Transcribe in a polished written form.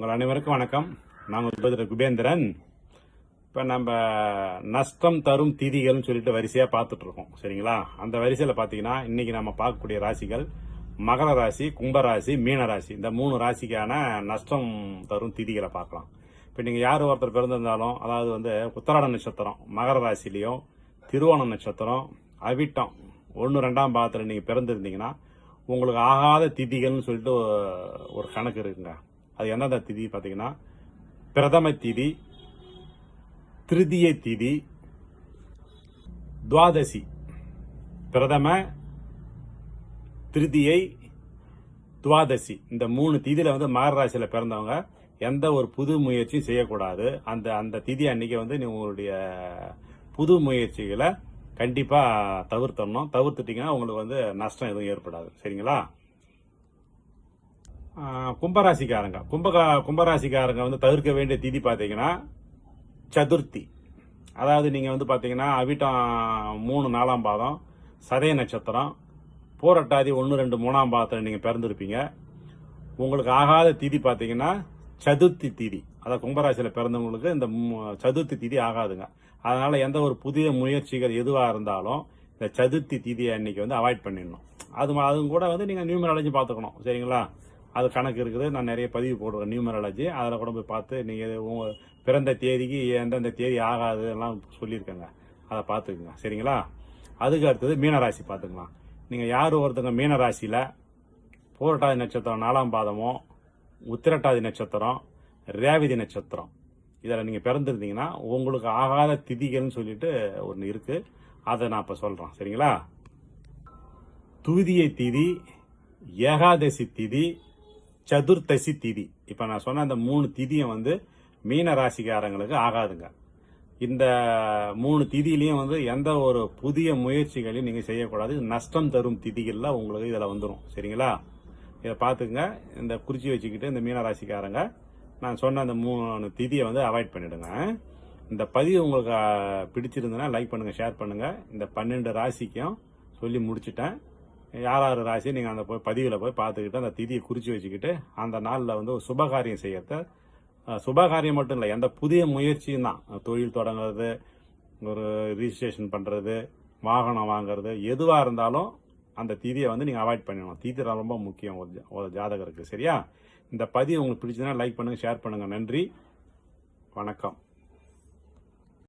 உங்கள் அனைவருக்கும் வணக்கம். நான் உங்கள் குபேந்திரன். இப்போ நம்ம நஷ்டம் தரும் திதிகள்னு சொல்லிட்டு வரிசையாக பார்த்துட்டு இருக்கோம். சரிங்களா? அந்த வரிசையில் பார்த்தீங்கன்னா இன்னைக்கு நம்ம பார்க்கக்கூடிய ராசிகள் மகர ராசி, கும்பராசி, மீன ராசி. இந்த 3 ராசிக்கான நஷ்டம் தரும் திதிகளை பார்க்கலாம். இப்போ நீங்கள் யார் ஒருத்தர் பிறந்திருந்தாலும், அதாவது உத்தராட நட்சத்திரம் மகர ராசிலையும், திருவோணம் நட்சத்திரம், அவிட்டம் 1, 2ஆம் பாதத்தில் நீங்கள் பிறந்திருந்தீங்கன்னா உங்களுக்கு ஆகாத திதிகள்னு சொல்லிட்டு ஒரு கணக்கு இருக்குங்க. அது எந்தெந்த திதி பார்த்தீங்கன்னா, பிரதம திதி, திருதிய திதி, துவாதசி. பிரதம, திருதியை, துவாதசி. இந்த 3 திதியில மகர ராசியில பிறந்தவங்க எந்த ஒரு புது முயற்சியும் செய்யக்கூடாது. அந்த திதி அன்னைக்கு நீங்க உங்களுடைய புது முயற்சிகளை கண்டிப்பா தவிர்த்தணும். தவிர்த்துட்டீங்கன்னா உங்களுக்கு நஷ்டம் எதுவும் ஏற்படாது. சரிங்களா? கும்பராசிக்காரங்க கும்பராசிக்காரங்க தவிர்க்க வேண்டிய திதி பார்த்தீங்கன்னா சதுர்த்தி. அதாவது நீங்க பார்த்தீங்கன்னா அவிட்டம் 3, 4ஆம் பாதம், சதய நட்சத்திரம், பூரட்டாதி 1, 2, 3ஆம் பாதத்தில் நீங்க பிறந்திருப்பீங்க. உங்களுக்கு ஆகாத திதி பார்த்தீங்கன்னா சதுர்த்தி திதி. அதாவது கும்பராசியில பிறந்தவங்களுக்கு இந்த சதுர்த்தி திதி ஆகாதுங்க. அதனால எந்த ஒரு புதிய முயற்சிகள் எதுவா இருந்தாலும் இந்த சதுர்த்தி திதியை அன்னைக்கு அவாய்ட் பண்ணிடணும். அதுவும் கூட நீங்க நியூமராலஜி பார்த்துக்கணும். சரிங்களா? அது கணக்கு இருக்குது. நான் நிறைய பதிவு போடுறேன் நியூமராலஜி. அதில் கூட போய் பார்த்து நீங்கள் உங்கள் பிறந்த தேதிக்கு எந்தெந்த தேதி ஆகாது எல்லாம் சொல்லியிருக்கேங்க. அதை பார்த்துக்குங்க. சரிங்களா? அதுக்கு அடுத்தது மீனராசி பார்த்துக்கலாம். நீங்கள் யார் ஒருத்தங்க மீனராசியில் பூரட்டாதி நட்சத்திரம் 4ஆம் பாதமோ, உத்திரட்டாதி நட்சத்திரம், ரேவதி நட்சத்திரம் இதில் நீங்கள் பிறந்திருந்தீங்கன்னா உங்களுக்கு ஆகாத திதிகள்னு சொல்லிட்டு ஒன்று இருக்கு. அதை நான் இப்போ சொல்கிறேன். சரிங்களா? துவிதியை திதி, ஏகாதசி திதி, சதுர்த்தசி திதி. இப்ப நான் சொன்ன அந்த 3 திதியும் மீன ராசிக்காரங்களுக்கு ஆகாதுங்க. இந்த 3 திதியிலையும் எந்த ஒரு புதிய முயற்சிகளையும் நீங்க செய்யக்கூடாது. நஷ்டம் தரும் திதிகள்ல உங்களுக்கு இதுல வந்துடும். சரிங்களா? இதை பார்த்துங்க. இந்த குறிச்சி வச்சுக்கிட்டு இந்த மீன ராசிக்காரங்க நான் சொன்ன அந்த 3 திதியை அவாய்ட் பண்ணிடுங்க. இந்த பதிவு உங்களுக்கு பிடிச்சிருந்ததுன்னா லைக் பண்ணுங்க, ஷேர் பண்ணுங்க. இந்த 12 ராசிக்கும் சொல்லி முடிச்சுட்டேன். யார் ராசி நீங்கள் அந்த பதிவில் போய் பார்த்துக்கிட்டு அந்த திதியை குறித்து வச்சுக்கிட்டு அந்த நாளில் ஒரு சுபகாரியம் செய்யறத, சுபகாரியம் மட்டும் இல்லை, எந்த புதிய முயற்சியும் தான், தொழில் தொடங்குறது, ஒரு ரிஜிஸ்ட்ரேஷன் பண்ணுறது, வாகனம் வாங்குறது, எதுவாக இருந்தாலும் அந்த திதியை நீங்கள் அவாய்ட் பண்ணிடணும். திதி ரொம்ப முக்கியம் ஒரு ஜாதகருக்கு. சரியா? இந்த பதிவு உங்களுக்கு பிடிச்சதுன்னா லைக் பண்ணுங்கள், ஷேர் பண்ணுங்கள். நன்றி, வணக்கம்.